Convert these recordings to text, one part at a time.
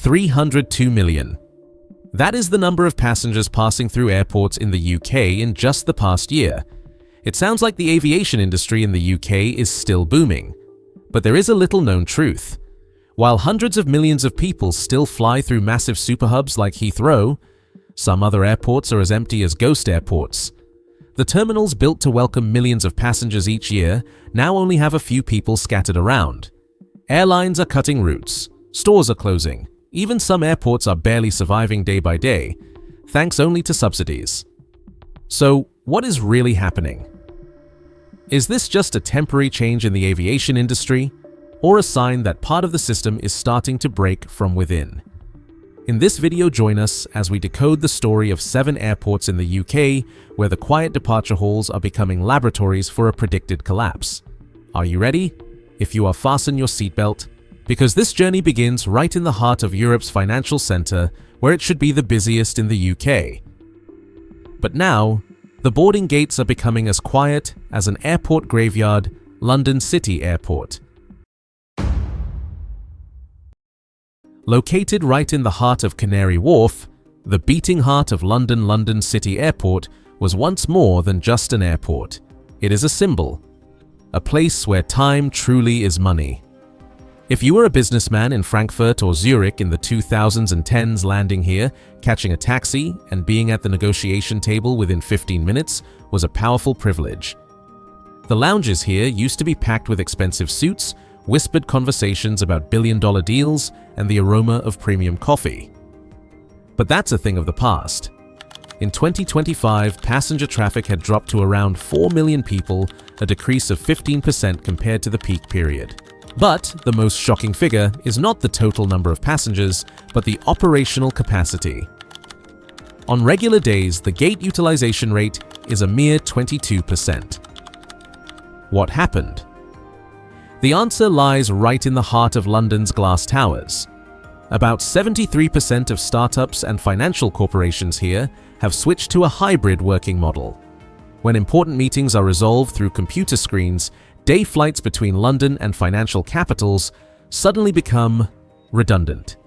302 million. That is the number of passengers passing through airports in the UK in just the past year. It sounds like the aviation industry in the UK is still booming. But there is a little known truth. While hundreds of millions of people still fly through massive superhubs like Heathrow, some other airports are as empty as ghost airports. The terminals built to welcome millions of passengers each year now only have a few people scattered around. Airlines are cutting routes, stores are closing, even some airports are barely surviving day by day, thanks only to subsidies. So, what is really happening? Is this just a temporary change in the aviation industry, or a sign that part of the system is starting to break from within? In this video, join us as we decode the story of 7 airports in the UK where the quiet departure halls are becoming laboratories for a predicted collapse. Are you ready? If you are, fasten your seatbelt, because this journey begins right in the heart of Europe's financial center, where it should be the busiest in the UK. But now, the boarding gates are becoming as quiet as an airport graveyard, London City Airport. Located right in the heart of Canary Wharf, the beating heart of London City Airport was once more than just an airport. It is a symbol, a place where time truly is money. If you were a businessman in Frankfurt or Zurich in the 2000s and 10s, landing here, catching a taxi, and being at the negotiation table within 15 minutes was a powerful privilege. The lounges here used to be packed with expensive suits, whispered conversations about billion-dollar deals, and the aroma of premium coffee. But that's a thing of the past. In 2025, passenger traffic had dropped to around 4 million people, a decrease of 15% compared to the peak period. But the most shocking figure is not the total number of passengers, but the operational capacity. On regular days, the gate utilization rate is a mere 22%. What happened? The answer lies right in the heart of London's glass towers. About 73% of startups and financial corporations here have switched to a hybrid working model. When important meetings are resolved through computer screens, day flights between London and financial capitals suddenly become redundant.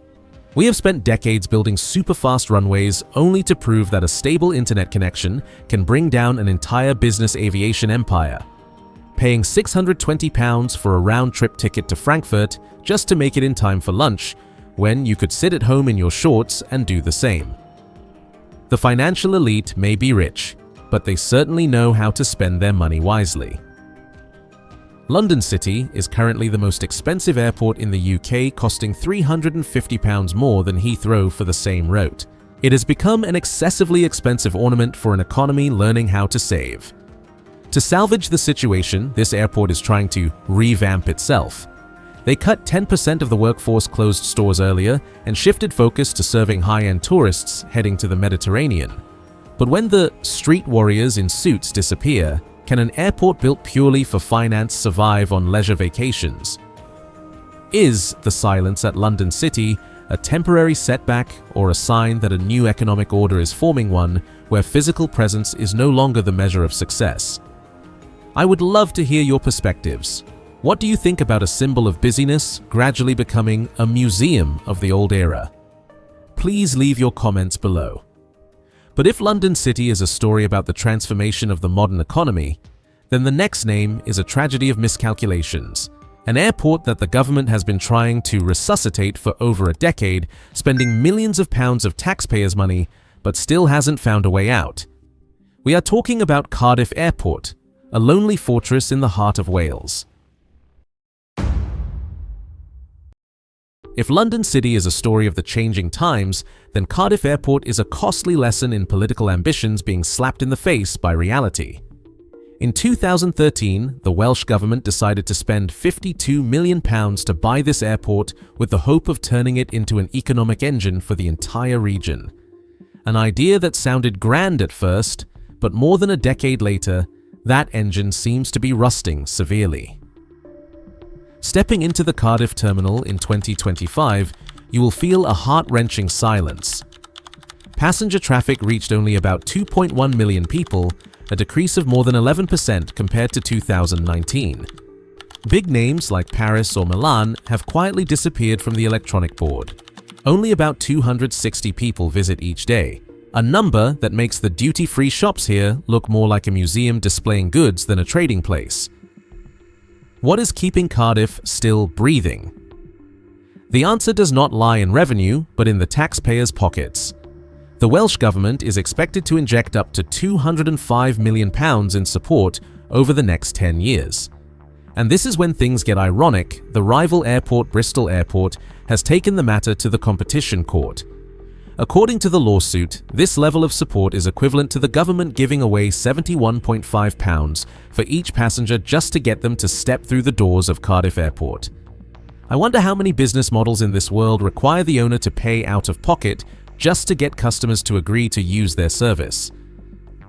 We have spent decades building super-fast runways only to prove that a stable internet connection can bring down an entire business aviation empire. Paying £620 for a round-trip ticket to Frankfurt just to make it in time for lunch, when you could sit at home in your shorts and do the same. The financial elite may be rich, but they certainly know how to spend their money wisely. London City is currently the most expensive airport in the UK, costing £350 more than Heathrow for the same route. It has become an excessively expensive ornament for an economy learning how to save. To salvage the situation, this airport is trying to revamp itself. They cut 10% of the workforce, closed stores earlier, and shifted focus to serving high-end tourists heading to the Mediterranean. But when the street warriors in suits disappear, can an airport built purely for finance survive on leisure vacations? Is the silence at London City a temporary setback or a sign that a new economic order is forming, one where physical presence is no longer the measure of success? I would love to hear your perspectives. What do you think about a symbol of busyness gradually becoming a museum of the old era? Please leave your comments below. But if London City is a story about the transformation of the modern economy, then the next name is a tragedy of miscalculations. An airport that the government has been trying to resuscitate for over a decade, spending millions of pounds of taxpayers' money, but still hasn't found a way out. We are talking about Cardiff Airport, a lonely fortress in the heart of Wales. If London City is a story of the changing times, then Cardiff Airport is a costly lesson in political ambitions being slapped in the face by reality. In 2013, the Welsh government decided to spend £52 million to buy this airport with the hope of turning it into an economic engine for the entire region. An idea that sounded grand at first, but more than a decade later, that engine seems to be rusting severely. Stepping into the Cardiff terminal in 2025, you will feel a heart-wrenching silence. Passenger traffic reached only about 2.1 million people, a decrease of more than 11% compared to 2019. Big names like Paris or Milan have quietly disappeared from the electronic board. Only about 260 people visit each day, a number that makes the duty-free shops here look more like a museum displaying goods than a trading place. What is keeping Cardiff still breathing? The answer does not lie in revenue, but in the taxpayers' pockets. The Welsh government is expected to inject up to £205 million in support over the next 10 years. And this is when things get ironic. The rival airport, Bristol Airport, has taken the matter to the Competition Court. According to the lawsuit, this level of support is equivalent to the government giving away £71.5 for each passenger just to get them to step through the doors of Cardiff Airport. I wonder how many business models in this world require the owner to pay out of pocket just to get customers to agree to use their service.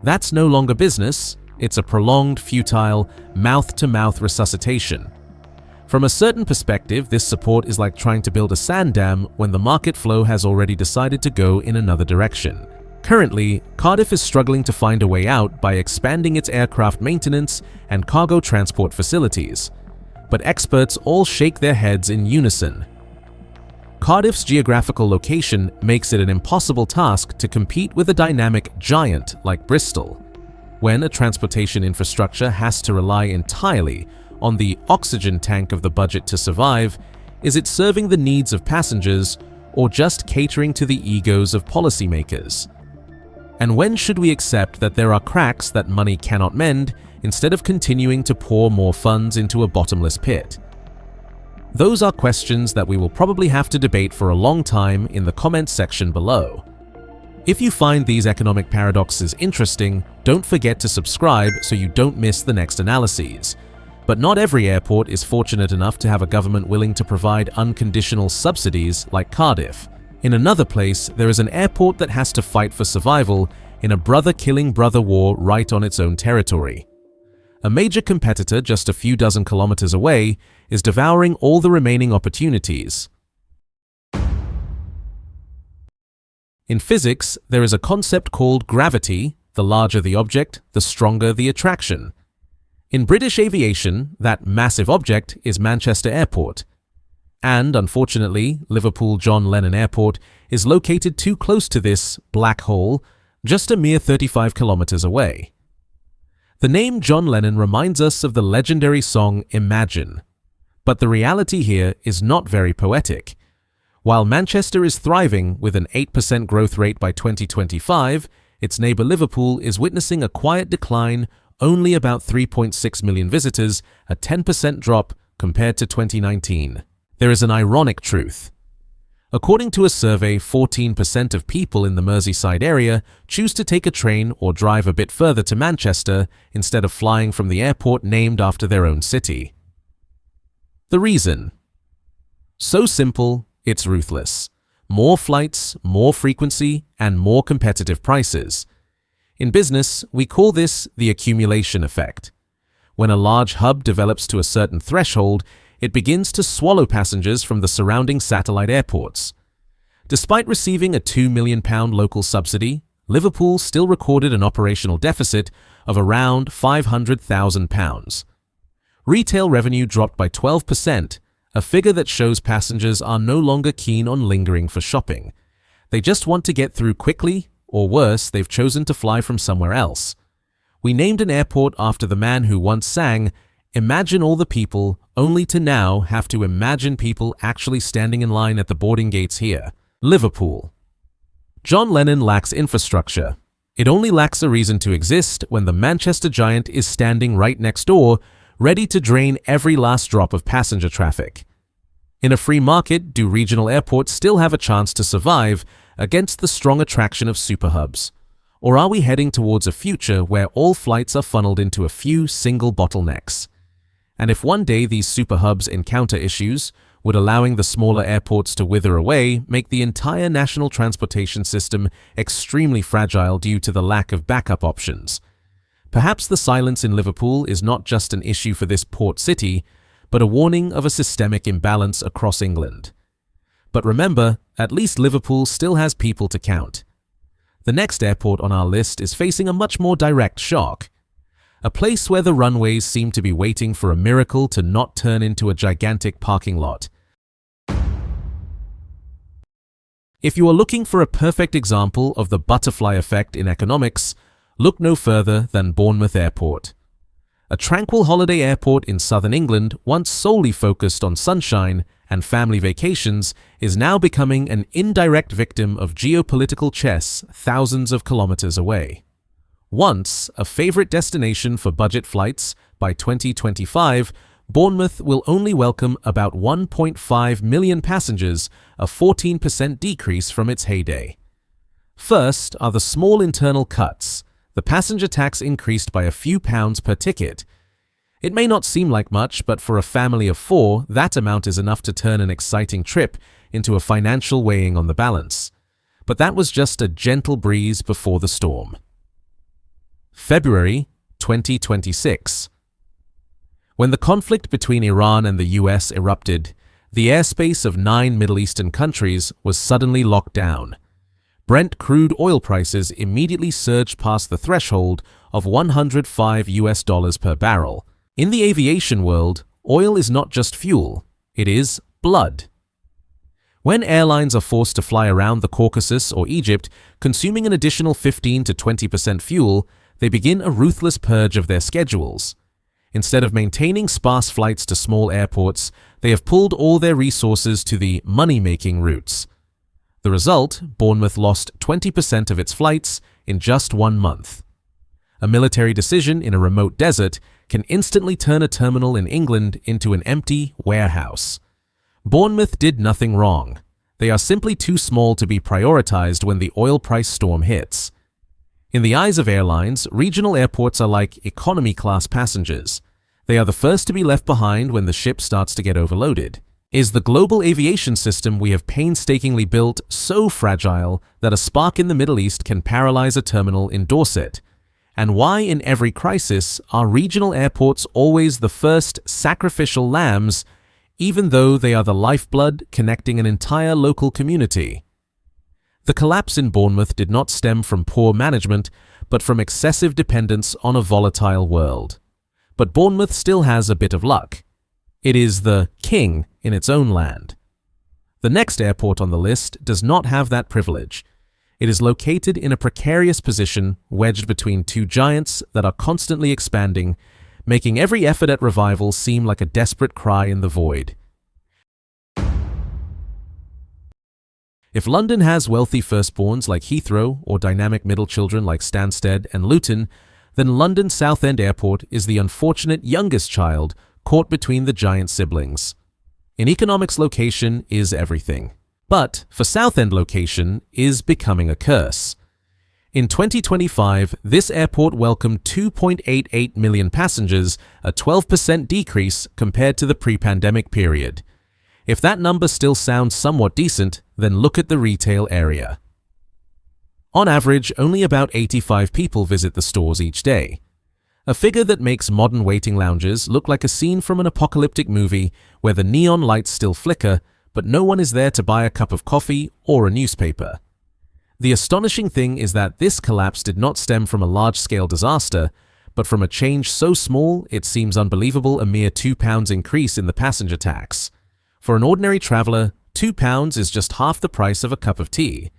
That's no longer business, it's a prolonged, futile, mouth-to-mouth resuscitation. From a certain perspective, this support is like trying to build a sand dam when the market flow has already decided to go in another direction. Currently, Cardiff is struggling to find a way out by expanding its aircraft maintenance and cargo transport facilities. But experts all shake their heads in unison. Cardiff's geographical location makes it an impossible task to compete with a dynamic giant like Bristol. When a transportation infrastructure has to rely entirely on the oxygen tank of the budget to survive, is it serving the needs of passengers or just catering to the egos of policymakers? And when should we accept that there are cracks that money cannot mend instead of continuing to pour more funds into a bottomless pit? Those are questions that we will probably have to debate for a long time in the comments section below. If you find these economic paradoxes interesting, don't forget to subscribe so you don't miss the next analyses. But not every airport is fortunate enough to have a government willing to provide unconditional subsidies like Cardiff. In another place, there is an airport that has to fight for survival in a brother-killing-brother war right on its own territory. A major competitor just a few dozen kilometers away is devouring all the remaining opportunities. In physics, there is a concept called gravity. The larger the object, the stronger the attraction. In British aviation, that massive object is Manchester Airport. And, unfortunately, Liverpool John Lennon Airport is located too close to this black hole, just a mere 35 kilometers away. The name John Lennon reminds us of the legendary song Imagine. But the reality here is not very poetic. While Manchester is thriving with an 8% growth rate by 2025, its neighbour Liverpool is witnessing a quiet decline, only about 3.6 million visitors, a 10% drop compared to 2019. There is an ironic truth. According to a survey, 14% of people in the Merseyside area choose to take a train or drive a bit further to Manchester instead of flying from the airport named after their own city. The reason? So simple, it's ruthless. More flights, more frequency, and more competitive prices. In business, we call this the accumulation effect. When a large hub develops to a certain threshold, it begins to swallow passengers from the surrounding satellite airports. Despite receiving a £2 million local subsidy, Liverpool still recorded an operational deficit of around £500,000. Retail revenue dropped by 12%, a figure that shows passengers are no longer keen on lingering for shopping. They just want to get through quickly, or worse, they've chosen to fly from somewhere else. We named an airport after the man who once sang, "Imagine all the people, only to now have to imagine people actually standing in line at the boarding gates here." Liverpool. John Lennon lacks infrastructure. It only lacks a reason to exist when the Manchester giant is standing right next door, ready to drain every last drop of passenger traffic. In a free market, do regional airports still have a chance to survive against the strong attraction of superhubs? Or are we heading towards a future where all flights are funneled into a few single bottlenecks? And if one day these superhubs encounter issues, would allowing the smaller airports to wither away make the entire national transportation system extremely fragile due to the lack of backup options? Perhaps the silence in Liverpool is not just an issue for this port city, but a warning of a systemic imbalance across England. But remember, at least Liverpool still has people to count. The next airport on our list is facing a much more direct shock. A place where the runways seem to be waiting for a miracle to not turn into a gigantic parking lot. If you are looking for a perfect example of the butterfly effect in economics, look no further than Bournemouth Airport. A tranquil holiday airport in southern England, once solely focused on sunshine and family vacations, is now becoming an indirect victim of geopolitical chess thousands of kilometers away. Once a favorite destination for budget flights, by 2025, Bournemouth will only welcome about 1.5 million passengers, a 14% decrease from its heyday. First are the small internal cuts. The passenger tax increased by a few pounds per ticket. It may not seem like much, but for a family of 4, that amount is enough to turn an exciting trip into a financial weighing on the balance. But that was just a gentle breeze before the storm. February 2026. When the conflict between Iran and the US erupted, the airspace of 9 Middle Eastern countries was suddenly locked down. Brent crude oil prices immediately surged past the threshold of $105 per barrel. In the aviation world, oil is not just fuel, it is blood. When airlines are forced to fly around the Caucasus or Egypt, consuming an additional 15 to 20% fuel, they begin a ruthless purge of their schedules. Instead of maintaining sparse flights to small airports, they have pulled all their resources to the money-making routes. The result, Bournemouth lost 20% of its flights in just 1 month. A military decision in a remote desert can instantly turn a terminal in England into an empty warehouse. Bournemouth did nothing wrong. They are simply too small to be prioritized when the oil price storm hits. In the eyes of airlines, regional airports are like economy-class passengers. They are the first to be left behind when the ship starts to get overloaded. Is the global aviation system we have painstakingly built so fragile that a spark in the Middle East can paralyze a terminal in Dorset? And why in every crisis are regional airports always the first sacrificial lambs, even though they are the lifeblood connecting an entire local community? The collapse in Bournemouth did not stem from poor management, but from excessive dependence on a volatile world. But Bournemouth still has a bit of luck. It is the king in its own land. The next airport on the list does not have that privilege. It is located in a precarious position, wedged between 2 giants that are constantly expanding, making every effort at revival seem like a desperate cry in the void. If London has wealthy firstborns like Heathrow or dynamic middle children like Stansted and Luton, then London Southend Airport is the unfortunate youngest child caught between the giant siblings. In economics, location is everything. But for Southend, location is becoming a curse. In 2025, this airport welcomed 2.88 million passengers, a 12% decrease compared to the pre-pandemic period. If that number still sounds somewhat decent, then look at the retail area. On average, only about 85 people visit the stores each day. A figure that makes modern waiting lounges look like a scene from an apocalyptic movie where the neon lights still flicker, but no one is there to buy a cup of coffee or a newspaper. The astonishing thing is that this collapse did not stem from a large-scale disaster, but from a change so small it seems unbelievable, a mere £2 increase in the passenger tax. For an ordinary traveler, £2 is just half the price of a cup of tea.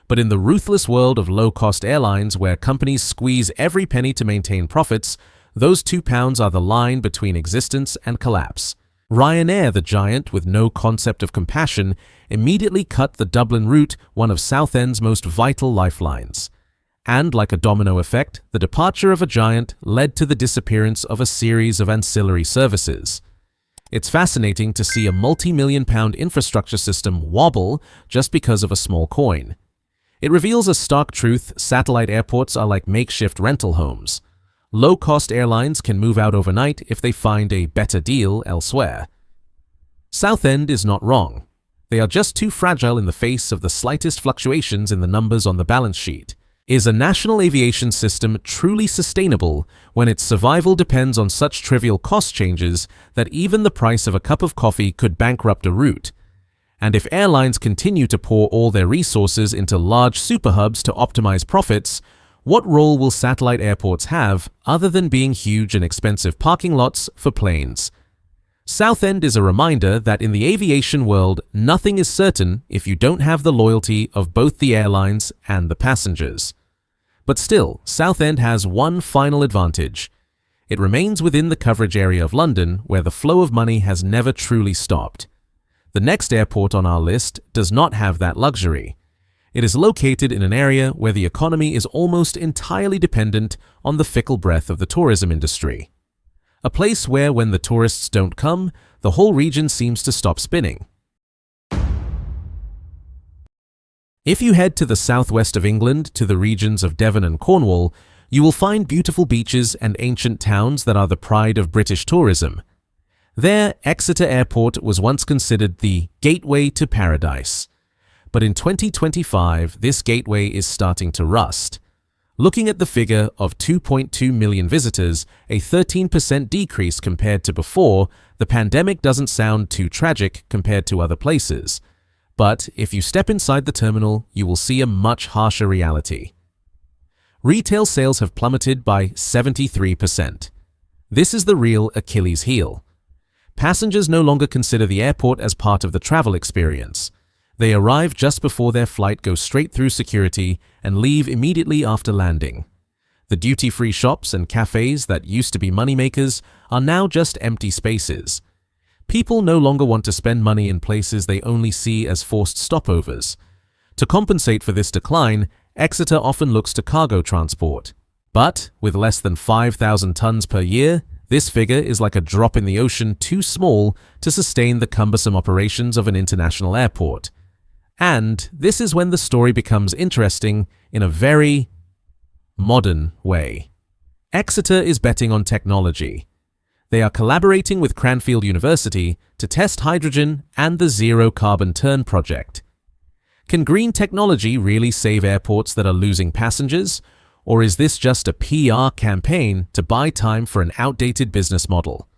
But in the ruthless world of low-cost airlines where companies squeeze every penny to maintain profits, those £2 are the line between existence and collapse. Ryanair, the giant with no concept of compassion, immediately cut the Dublin route, one of Southend's most vital lifelines. And like a domino effect, the departure of a giant led to the disappearance of a series of ancillary services. It's fascinating to see a multi-million-pound infrastructure system wobble just because of a small coin. It reveals a stark truth: satellite airports are like makeshift rental homes. Low-cost airlines can move out overnight if they find a better deal elsewhere. Southend is not wrong. They are just too fragile in the face of the slightest fluctuations in the numbers on the balance sheet. Is a national aviation system truly sustainable when its survival depends on such trivial cost changes that even the price of a cup of coffee could bankrupt a route? And if airlines continue to pour all their resources into large superhubs to optimize profits, what role will satellite airports have other than being huge and expensive parking lots for planes? Southend is a reminder that in the aviation world, nothing is certain if you don't have the loyalty of both the airlines and the passengers. But still, Southend has one final advantage. It remains within the coverage area of London, where the flow of money has never truly stopped. The next airport on our list does not have that luxury. It is located in an area where the economy is almost entirely dependent on the fickle breath of the tourism industry. A place where, when the tourists don't come, the whole region seems to stop spinning. If you head to the southwest of England to the regions of Devon and Cornwall, you will find beautiful beaches and ancient towns that are the pride of British tourism. There, Exeter Airport was once considered the gateway to paradise. But in 2025, this gateway is starting to rust. Looking at the figure of 2.2 million visitors, a 13% decrease compared to before, the pandemic doesn't sound too tragic compared to other places. But if you step inside the terminal, you will see a much harsher reality. Retail sales have plummeted by 73%. This is the real Achilles heel. Passengers no longer consider the airport as part of the travel experience. They arrive just before their flight goes straight through security and leave immediately after landing. The duty-free shops and cafes that used to be moneymakers are now just empty spaces. People no longer want to spend money in places they only see as forced stopovers. To compensate for this decline, Exeter often looks to cargo transport. But with less than 5,000 tons per year, this figure is like a drop in the ocean, too small to sustain the cumbersome operations of an international airport. And this is when the story becomes interesting in a very modern way. Exeter is betting on technology. They are collaborating with Cranfield University to test hydrogen and the Zero Carbon Turn project. Can green technology really save airports that are losing passengers? Or is this just a PR campaign to buy time for an outdated business model?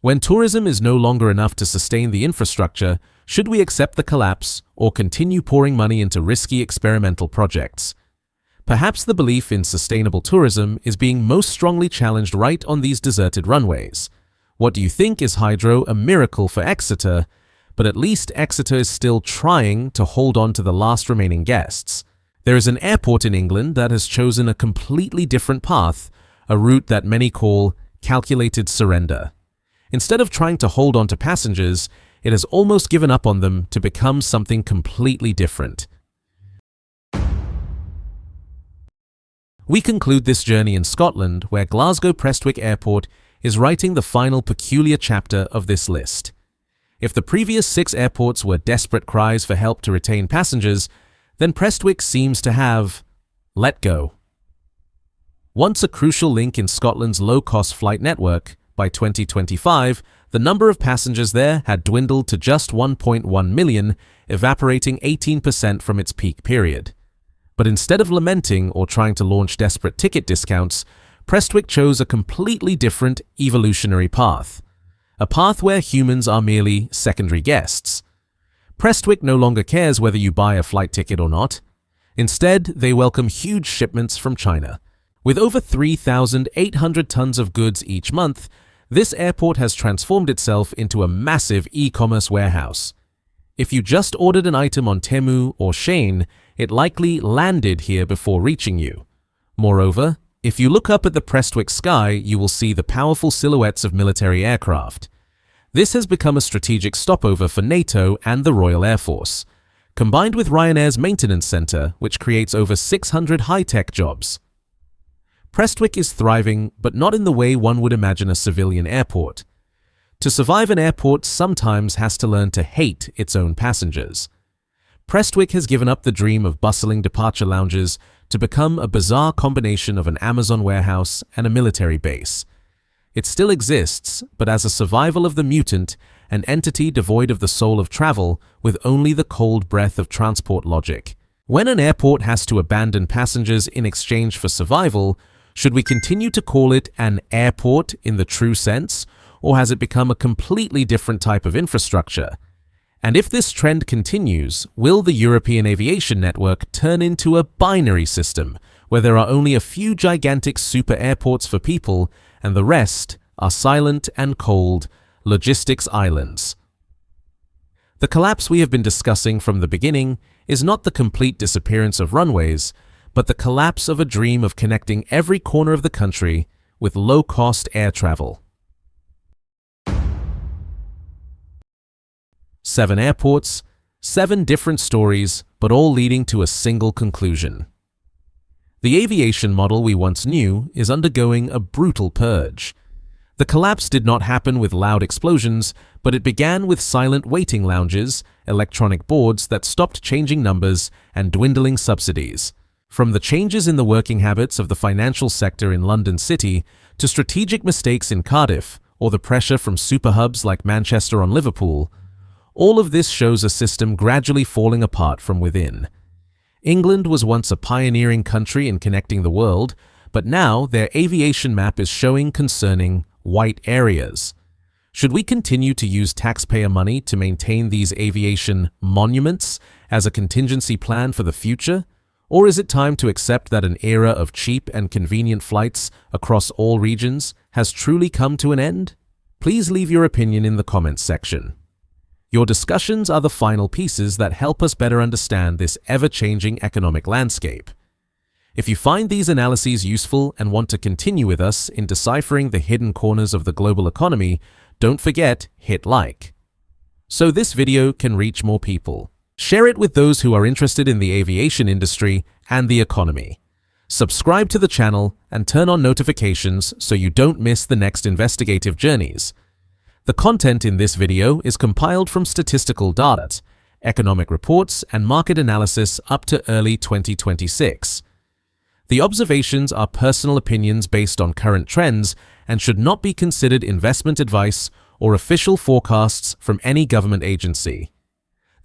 When tourism is no longer enough to sustain the infrastructure, should we accept the collapse or continue pouring money into risky experimental projects? Perhaps the belief in sustainable tourism is being most strongly challenged right on these deserted runways. What do you think? Is hydro a miracle for Exeter? But at least Exeter is still trying to hold on to the last remaining guests. There is an airport in England that has chosen a completely different path, a route that many call calculated surrender. Instead of trying to hold on to passengers, it has almost given up on them to become something completely different. We conclude this journey in Scotland, where Glasgow Prestwick Airport is writing the final peculiar chapter of this list. If the previous 6 airports were desperate cries for help to retain passengers, then Prestwick seems to have let go. Once a crucial link in Scotland's low-cost flight network, by 2025, the number of passengers there had dwindled to just 1.1 million, evaporating 18% from its peak period. But instead of lamenting or trying to launch desperate ticket discounts, Prestwick chose a completely different evolutionary path. A path where humans are merely secondary guests. Prestwick no longer cares whether you buy a flight ticket or not. Instead, they welcome huge shipments from China. With over 3,800 tons of goods each month, this airport has transformed itself into a massive e-commerce warehouse. If you just ordered an item on Temu or Shein, it likely landed here before reaching you. Moreover, if you look up at the Prestwick sky, you will see the powerful silhouettes of military aircraft. This has become a strategic stopover for NATO and the Royal Air Force, combined with Ryanair's maintenance center, which creates over 600 high-tech jobs. Prestwick is thriving, but not in the way one would imagine a civilian airport. To survive, an airport sometimes has to learn to hate its own passengers. Prestwick has given up the dream of bustling departure lounges to become a bizarre combination of an Amazon warehouse and a military base. It still exists, but as a survival of the mutant, an entity devoid of the soul of travel, with only the cold breath of transport logic. When an airport has to abandon passengers in exchange for survival, should we continue to call it an airport in the true sense, or has it become a completely different type of infrastructure? And if this trend continues, will the European aviation network turn into a binary system, where there are only a few gigantic super airports for people, and the rest are silent and cold, logistics islands. The collapse we have been discussing from the beginning is not the complete disappearance of runways, but the collapse of a dream of connecting every corner of the country with low-cost air travel. 7 airports, 7 different stories, but all leading to a single conclusion. The aviation model we once knew is undergoing a brutal purge. The collapse did not happen with loud explosions, but it began with silent waiting lounges, electronic boards that stopped changing numbers, and dwindling subsidies. From the changes in the working habits of the financial sector in London City to strategic mistakes in Cardiff or the pressure from superhubs like Manchester on Liverpool, all of this shows a system gradually falling apart from within. England was once a pioneering country in connecting the world, but now their aviation map is showing concerning white areas. Should we continue to use taxpayer money to maintain these aviation monuments as a contingency plan for the future? Or is it time to accept that an era of cheap and convenient flights across all regions has truly come to an end? Please leave your opinion in the comments section. Your discussions are the final pieces that help us better understand this ever-changing economic landscape. If you find these analyses useful and want to continue with us in deciphering the hidden corners of the global economy, don't forget, hit like, so this video can reach more people. Share it with those who are interested in the aviation industry and the economy. Subscribe to the channel and turn on notifications so you don't miss the next investigative journeys. The content in this video is compiled from statistical data, economic reports, and market analysis up to early 2026. The observations are personal opinions based on current trends and should not be considered investment advice or official forecasts from any government agency.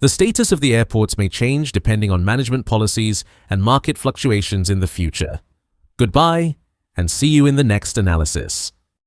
The status of the airports may change depending on management policies and market fluctuations in the future. Goodbye, and see you in the next analysis.